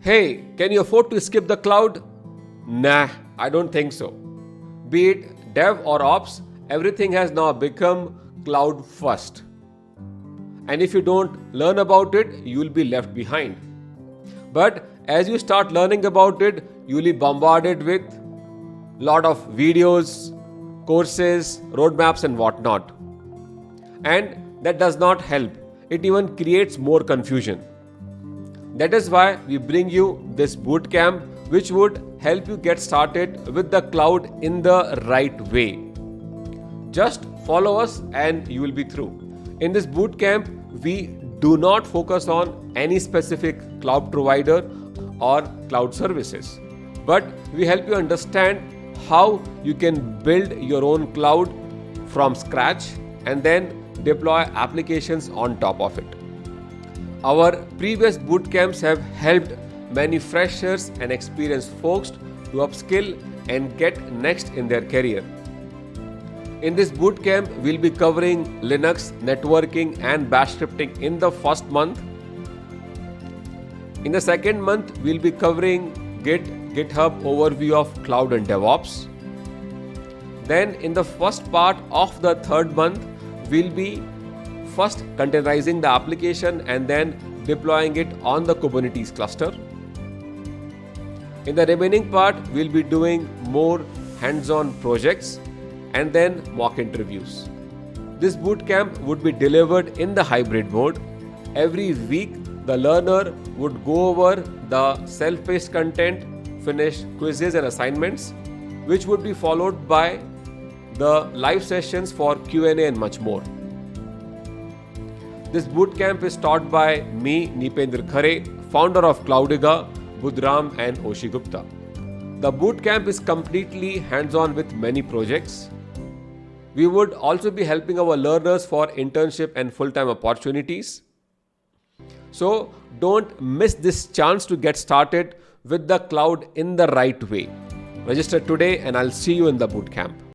Hey, can you afford to skip the cloud? Nah, I don't think so. Be it dev or ops, everything has now become cloud first. And if you don't learn about it, you will be left behind. But as you start learning about it, you will be bombarded with lot of videos, courses, roadmaps and whatnot. And that does not help. It even creates more confusion. That is why we bring you this bootcamp, which would help you get started with the cloud in the right way. Just follow us and you will be through. In this bootcamp, we do not focus on any specific cloud provider or cloud services, but we help you understand how you can build your own cloud from scratch and then deploy applications on top of it. Our previous bootcamps have helped many freshers and experienced folks to upskill and get next in their career. In this bootcamp, we'll be covering Linux, networking and bash scripting in the first month. In the second month, we'll be covering GitHub overview of cloud and DevOps. Then in the first part of the third month, we'll be first containerizing the application and then deploying it on the Kubernetes cluster. In the remaining part, we'll be doing more hands-on projects and then mock interviews. This bootcamp would be delivered in the hybrid mode. Every week, the learner would go over the self-paced content, finish quizzes and assignments, which would be followed by the live sessions for Q&A and much more. This bootcamp is taught by me, Nipendra Khare, founder of CloudYuga, Budram and Oshi Gupta. The bootcamp is completely hands-on with many projects. We would also be helping our learners for internship and full-time opportunities. So don't miss this chance to get started with the cloud in the right way. Register today and I'll see you in the bootcamp.